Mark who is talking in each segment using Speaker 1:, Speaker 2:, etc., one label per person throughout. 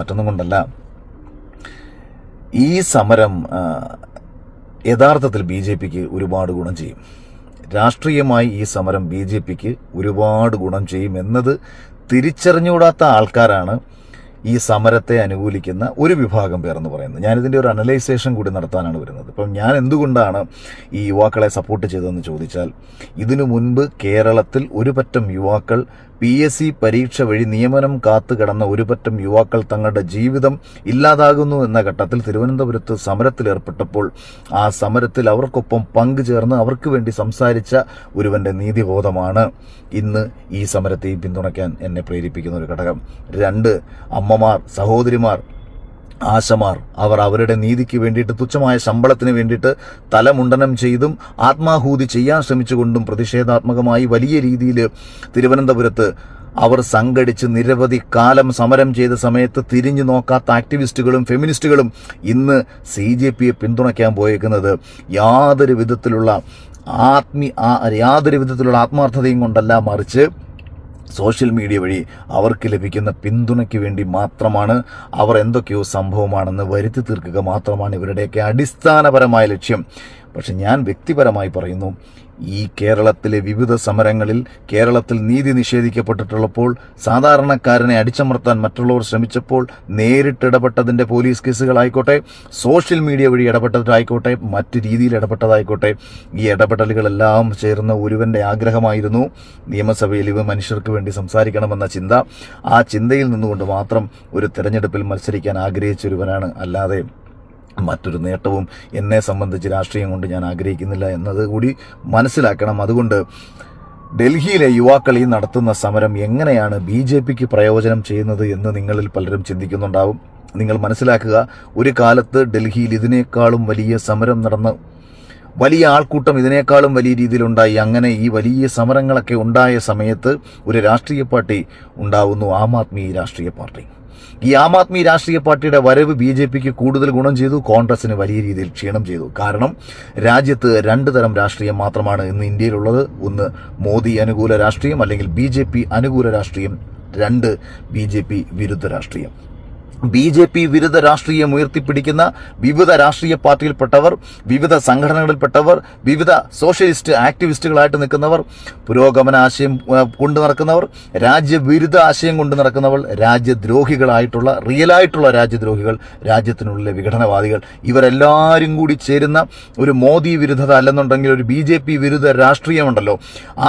Speaker 1: മറ്റൊന്നും കൊണ്ടല്ല. ഈ സമരം യഥാർത്ഥത്തിൽ BJPക്ക് ഒരുപാട് ഗുണം ചെയ്യും. രാഷ്ട്രീയമായി ഈ സമരം BJPക്ക് ഒരുപാട് ഗുണം ചെയ്യും എന്നത് തിരിച്ചറിഞ്ഞുകൂടാത്ത ആൾക്കാരാണ് ഈ സമരത്തെ അനുകൂലിക്കുന്ന ഒരു വിഭാഗം പേർ എന്ന് പറയുന്നത്. ഞാനിതിൻ്റെ ഒരു അനലൈസേഷൻ കൂടി നടത്താനാണ് വരുന്നത്. ഇപ്പം ഞാൻ എന്തുകൊണ്ടാണ് ഈ യുവാക്കളെ സപ്പോർട്ട് ചെയ്തതെന്ന് ചോദിച്ചാൽ, ഇതിനു മുൻപ് കേരളത്തിൽ ഒരു പറ്റം യുവാക്കൾ PSC പരീക്ഷ വഴി നിയമനം കാത്തു കിടന്ന ഒരു പറ്റം യുവാക്കൾ തങ്ങളുടെ ജീവിതം ഇല്ലാതാകുന്നു എന്ന ഘട്ടത്തിൽ തിരുവനന്തപുരത്ത് സമരത്തിലേർപ്പെട്ടപ്പോൾ ആ സമരത്തിൽ അവർക്കൊപ്പം പങ്കുചേർന്ന് അവർക്ക് വേണ്ടി സംസാരിച്ച ഒരുവന്റെ നീതിബോധമാണ് ഇന്ന് ഈ സമരത്തെയും പിന്തുണയ്ക്കാൻ എന്നെ പ്രേരിപ്പിക്കുന്ന ഒരു ഘടകം. 2, അമ്മമാർ, സഹോദരിമാർ, ആശമാർ, അവർ അവരുടെ നീതിക്ക് വേണ്ടിയിട്ട് തുച്ഛമായ ശമ്പളത്തിന് വേണ്ടിയിട്ട് തലമുണ്ടനം ചെയ്തും ആത്മാഹൂതി ചെയ്യാൻ ശ്രമിച്ചുകൊണ്ടും പ്രതിഷേധാത്മകമായി വലിയ രീതിയിൽ തിരുവനന്തപുരത്ത് അവർ സംഘടിച്ച് നിരവധി കാലം സമരം ചെയ്ത സമയത്ത് തിരിഞ്ഞു നോക്കാത്ത ആക്ടിവിസ്റ്റുകളും ഫെമിനിസ്റ്റുകളും ഇന്ന് CJPയെ പിന്തുണയ്ക്കാൻ പോയേക്കുന്നത് യാതൊരു വിധത്തിലുള്ള ആത്മാർത്ഥതയും കൊണ്ടല്ല, മറിച്ച് സോഷ്യൽ മീഡിയ വഴി അവർക്ക് ലഭിക്കുന്ന പിന്തുണയ്ക്ക് വേണ്ടി മാത്രമാണ്. അവർ എന്തൊക്കെയോ സംഭവമാണെന്ന് വരുത്തി തീർക്കുക മാത്രമാണ് ഇവരുടെയൊക്കെ അടിസ്ഥാനപരമായ ലക്ഷ്യം. പക്ഷെ ഞാൻ വ്യക്തിപരമായി പറയുന്നു, ഈ കേരളത്തിലെ വിവിധ സമരങ്ങളിൽ കേരളത്തിൽ നീതി നിഷേധിക്കപ്പെട്ടിട്ടുള്ളപ്പോൾ, സാധാരണക്കാരനെ അടിച്ചമർത്താൻ മറ്റുള്ളവർ ശ്രമിച്ചപ്പോൾ നേരിട്ടിടപെട്ടതിൻ്റെ പോലീസ് കേസുകളായിക്കോട്ടെ, സോഷ്യൽ മീഡിയ വഴി ഇടപെട്ടതായിക്കോട്ടെ, മറ്റു രീതിയിൽ ഇടപെട്ടതായിക്കോട്ടെ, ഈ ഇടപെടലുകളെല്ലാം ചേർന്ന ഒരുവന്റെ ആഗ്രഹമായിരുന്നു നിയമസഭയിൽ ഇവ മനുഷ്യർക്ക് വേണ്ടി സംസാരിക്കണമെന്ന ചിന്ത. ആ ചിന്തയിൽ നിന്നുകൊണ്ട് മാത്രം ഒരു തെരഞ്ഞെടുപ്പിൽ മത്സരിക്കാൻ ആഗ്രഹിച്ചൊരുവനാണ്. അല്ലാതെ മറ്റൊരു നേട്ടവും എന്നെ സംബന്ധിച്ച് രാഷ്ട്രീയം കൊണ്ട് ഞാൻ ആഗ്രഹിക്കുന്നില്ല എന്നത് കൂടി മനസ്സിലാക്കണം. അതുകൊണ്ട് ഡൽഹിയിലെ യുവാക്കൾ ഈ നടത്തുന്ന സമരം എങ്ങനെയാണ് BJPക്ക് പ്രയോജനം ചെയ്യുന്നത് എന്ന് നിങ്ങളിൽ പലരും ചിന്തിക്കുന്നുണ്ടാവും. നിങ്ങൾ മനസ്സിലാക്കുക, ഒരു കാലത്ത് ഡൽഹിയിൽ ഇതിനേക്കാളും വലിയ സമരം നടന്ന് വലിയ ആൾക്കൂട്ടം ഇതിനേക്കാളും വലിയ രീതിയിലുണ്ടായി. അങ്ങനെ ഈ വലിയ സമരങ്ങളൊക്കെ ഉണ്ടായ സമയത്ത് ഒരു രാഷ്ട്രീയ പാർട്ടി ഉണ്ടാവുന്നു, ആം ആദ്മി രാഷ്ട്രീയ പാർട്ടി. ഈ ആം ആദ്മി രാഷ്ട്രീയ പാർട്ടിയുടെ വരവ് BJPക്ക് കൂടുതൽ ഗുണം ചെയ്തു, കോൺഗ്രസിന് വലിയ രീതിയിൽ ക്ഷീണം ചെയ്തു. കാരണം രാജ്യത്ത് 2 തരം രാഷ്ട്രീയം മാത്രമാണ് ഇന്ന് ഇന്ത്യയിലുള്ളത്. ഒന്ന് മോദി അനുകൂല രാഷ്ട്രീയം, അല്ലെങ്കിൽ BJP അനുകൂല രാഷ്ട്രീയം. 2 BJP വിരുദ്ധ രാഷ്ട്രീയം. BJP വിരുദ്ധ രാഷ്ട്രീയം ഉയർത്തിപ്പിടിക്കുന്ന വിവിധ രാഷ്ട്രീയ പാർട്ടിയിൽപ്പെട്ടവർ, വിവിധ സംഘടനകളിൽപ്പെട്ടവർ, വിവിധ സോഷ്യലിസ്റ്റ് ആക്ടിവിസ്റ്റുകളായിട്ട് നിൽക്കുന്നവർ, പുരോഗമന ആശയം കൊണ്ടു നടക്കുന്നവർ, രാജ്യവിരുദ്ധ ആശയം കൊണ്ടു നടക്കുന്നവർ, രാജ്യദ്രോഹികളായിട്ടുള്ള റിയലായിട്ടുള്ള രാജ്യദ്രോഹികൾ, രാജ്യത്തിനുള്ളിലെ വിഘടനവാദികൾ, ഇവരെല്ലാവരും കൂടി ചേരുന്ന ഒരു മോദി വിരുദ്ധത അല്ലെന്നുണ്ടെങ്കിൽ ഒരു BJP വിരുദ്ധ രാഷ്ട്രീയമുണ്ടല്ലോ.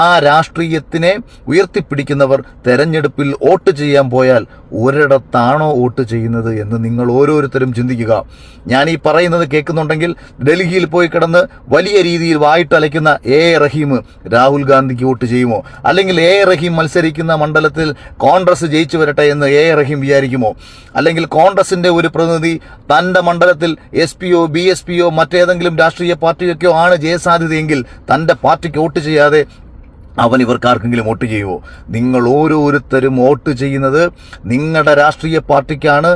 Speaker 1: ആ രാഷ്ട്രീയത്തിനെ ഉയർത്തിപ്പിടിക്കുന്നവർ തെരഞ്ഞെടുപ്പിൽ വോട്ട് ചെയ്യാൻ പോയാൽ ഒരിടത്താണോ വോട്ട് ചെയ്യുന്നത് എന്ന് നിങ്ങൾ ഓരോരുത്തരും ചിന്തിക്കുക. ഞാൻ ഈ പറയുന്നത് കേൾക്കുന്നുണ്ടെങ്കിൽ ഡൽഹിയിൽ പോയി കിടന്ന് വലിയ രീതിയിൽ വായിട്ടലയ്ക്കുന്ന റഹീം രാഹുൽ ഗാന്ധിക്ക് വോട്ട് ചെയ്യുമോ? അല്ലെങ്കിൽ റഹീം മത്സരിക്കുന്ന മണ്ഡലത്തിൽ കോൺഗ്രസ് ജയിച്ചു വരട്ടെ എന്ന് റഹീം വിചാരിക്കുമോ? അല്ലെങ്കിൽ കോൺഗ്രസിന്റെ ഒരു പ്രതിനിധി തന്റെ മണ്ഡലത്തിൽ SPയോ BSPയോ മറ്റേതെങ്കിലും രാഷ്ട്രീയ പാർട്ടിയൊക്കെയോ ആണ് ജയസാധ്യതയെങ്കിൽ തന്റെ പാർട്ടിക്ക് വോട്ട് ചെയ്യാതെ അവൻ ഇവർക്കാർക്കെങ്കിലും വോട്ട് ചെയ്യുമോ? നിങ്ങൾ ഓരോരുത്തരും വോട്ട് ചെയ്യുന്നത് നിങ്ങളുടെ രാഷ്ട്രീയ പാർട്ടിക്കാണ്.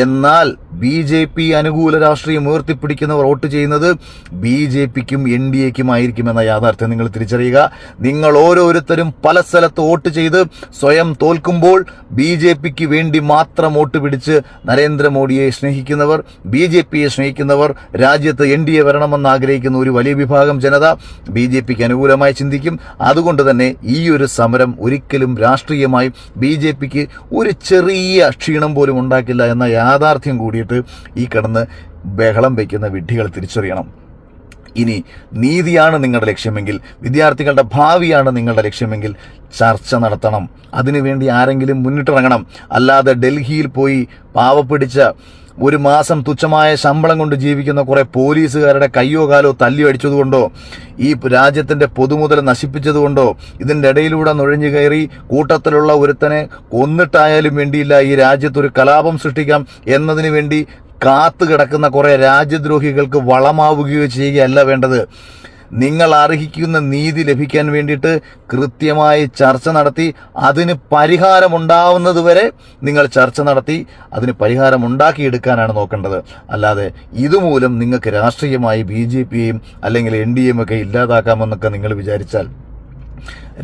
Speaker 1: എന്നാൽ BJP അനുകൂല രാഷ്ട്രീയം ഉയർത്തിപ്പിടിക്കുന്നവർ വോട്ട് ചെയ്യുന്നത് BJPക്കും NDAക്കും ആയിരിക്കുമെന്ന യാഥാർത്ഥ്യം നിങ്ങൾ തിരിച്ചറിയുക. നിങ്ങൾ ഓരോരുത്തരും പല സ്ഥലത്ത് വോട്ട് ചെയ്ത് സ്വയം തോൽക്കുമ്പോൾ BJPക്ക് വേണ്ടി മാത്രം വോട്ട് പിടിച്ച് നരേന്ദ്രമോദിയെ സ്നേഹിക്കുന്നവർ, BJPയെ സ്നേഹിക്കുന്നവർ, രാജ്യത്ത് NDA വരണമെന്ന് ആഗ്രഹിക്കുന്ന ഒരു വലിയ വിഭാഗം ജനത BJPക്ക് അനുകൂലമായി ചിന്തിക്കും. അതുകൊണ്ട് തന്നെ ഈ ഒരു സമരം ഒരിക്കലും രാഷ്ട്രീയമായി BJPക്ക് ഒരു ചെറിയ ക്ഷീണം പോലും ഉണ്ടാക്കില്ല എന്ന യാഥാർത്ഥ്യം കൂടിയിട്ട് ഈ കിടന്ന് ബഹളം വയ്ക്കുന്ന വിഡ്ഢികൾ തിരിച്ചറിയണം. ഇനി നീതിയാണ് നിങ്ങളുടെ ലക്ഷ്യമെങ്കിൽ, വിദ്യാർത്ഥികളുടെ ഭാവിയാണ് നിങ്ങളുടെ ലക്ഷ്യമെങ്കിൽ ചർച്ച നടത്തണം. അതിനുവേണ്ടി ആരെങ്കിലും മുന്നിട്ടിറങ്ങണം. അല്ലാതെ ഡൽഹിയിൽ പോയി പാവപ്പിടിച്ച ഒരു മാസം തുച്ഛമായ ശമ്പളം കൊണ്ട് ജീവിക്കുന്ന കുറെ പോലീസുകാരുടെ കയ്യോ കാലോ തല്ലി അടിച്ചതുകൊണ്ടോ, ഈ രാജ്യത്തിന്റെ പൊതുമുതൽ നശിപ്പിച്ചതുകൊണ്ടോ, ഇതിന്റെ ഇടയിലൂടെ നുഴഞ്ഞു കയറി കൂട്ടത്തിലുള്ള ഒരുത്തനെ കൊന്നിട്ടായാലും വേണ്ടിയില്ല ഈ രാജ്യത്തൊരു കലാപം സൃഷ്ടിക്കാം എന്നതിനു വേണ്ടി കാത്തു കിടക്കുന്ന കുറെ രാജ്യദ്രോഹികൾക്ക് വളമാവുകയോ ചെയ്യുകയല്ല വേണ്ടത്. നിങ്ങൾ അർഹിക്കുന്ന നീതി ലഭിക്കാൻ വേണ്ടിയിട്ട് കൃത്യമായി ചർച്ച നടത്തി അതിന് പരിഹാരമുണ്ടാവുന്നത് വരെ നിങ്ങൾ ചർച്ച നടത്തി അതിന് പരിഹാരമുണ്ടാക്കിയെടുക്കാനാണ് നോക്കേണ്ടത്. അല്ലാതെ ഇതുമൂലം നിങ്ങൾക്ക് രാഷ്ട്രീയമായി BJPയെയും അല്ലെങ്കിൽ NDAയും ഒക്കെ ഇല്ലാതാക്കാമെന്നൊക്കെ നിങ്ങൾ വിചാരിച്ചാൽ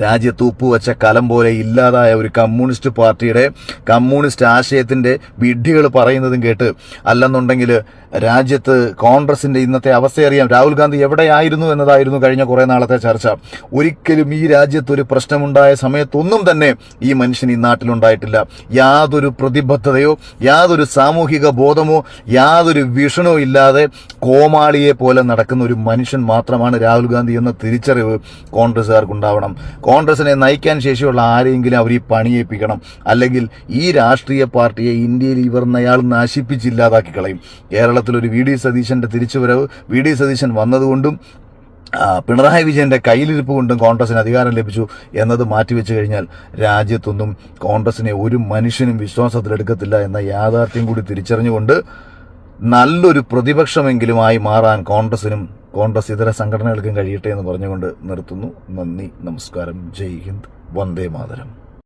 Speaker 1: രാജ്യത്ത് ഉപ്പുവെച്ച കലം പോലെ ഇല്ലാതായ ഒരു കമ്മ്യൂണിസ്റ്റ് പാർട്ടിയുടെ കമ്മ്യൂണിസ്റ്റ് ആശയത്തിന്റെ വിഡ്ഢികൾ പറയുന്നതും കേട്ട്, അല്ലെന്നുണ്ടെങ്കിൽ രാജ്യത്ത് കോൺഗ്രസിന്റെ ഇന്നത്തെ അവസ്ഥ അറിയാം. രാഹുൽ ഗാന്ധി എവിടെയായിരുന്നു എന്നതായിരുന്നു കഴിഞ്ഞ കുറെ നാളത്തെ ചർച്ച. ഒരിക്കലും ഈ രാജ്യത്ത് ഒരു പ്രശ്നമുണ്ടായ സമയത്തൊന്നും തന്നെ ഈ മനുഷ്യൻ ഈ നാട്ടിലുണ്ടായിട്ടില്ല. യാതൊരു പ്രതിബദ്ധതയോ യാതൊരു സാമൂഹിക ബോധമോ യാതൊരു വിഷനോ ഇല്ലാതെ കോമാളിയെ പോലെ നടക്കുന്ന ഒരു മനുഷ്യൻ മാത്രമാണ് രാഹുൽ ഗാന്ധി എന്ന തിരിച്ചറിവ് കോൺഗ്രസ്സുകാർക്കുണ്ടാവണം. കോൺഗ്രസിനെ നയിക്കാൻ ശേഷിയുള്ള ആരെയെങ്കിലും അവർ ഈ പണിയേൽപ്പിക്കണം. അല്ലെങ്കിൽ ഈ രാഷ്ട്രീയ പാർട്ടിയെ ഇന്ത്യയിൽ ഇവർ അയാൾ നശിപ്പിച്ചില്ലാതാക്കി കളയും. കേരളത്തിൽ ഒരു വി.ഡി. സതീശന്റെ തിരിച്ചുവരവ്, വി.ഡി. സതീശൻ വന്നതുകൊണ്ടും പിണറായി വിജയന്റെ കയ്യിലിരിപ്പ് കൊണ്ടും കോൺഗ്രസിന് അധികാരം ലഭിച്ചു എന്നത് മാറ്റിവെച്ചു കഴിഞ്ഞാൽ രാജ്യത്തൊന്നും കോൺഗ്രസിനെ ഒരു മനുഷ്യനും വിശ്വാസത്തിലെടുക്കത്തില്ല എന്ന യാഥാർത്ഥ്യം കൂടി തിരിച്ചറിഞ്ഞുകൊണ്ട് നല്ലൊരു പ്രതിപക്ഷമെങ്കിലുമായി മാറാൻ കോൺഗ്രസിനും കോൺഗ്രസ് ഇതര സംഘടനകൾക്കും കഴിയട്ടെ എന്ന് പറഞ്ഞുകൊണ്ട് നിർത്തുന്നു. നന്ദി, നമസ്കാരം, ജയ് ഹിന്ദ്, വന്ദേ മാതരം.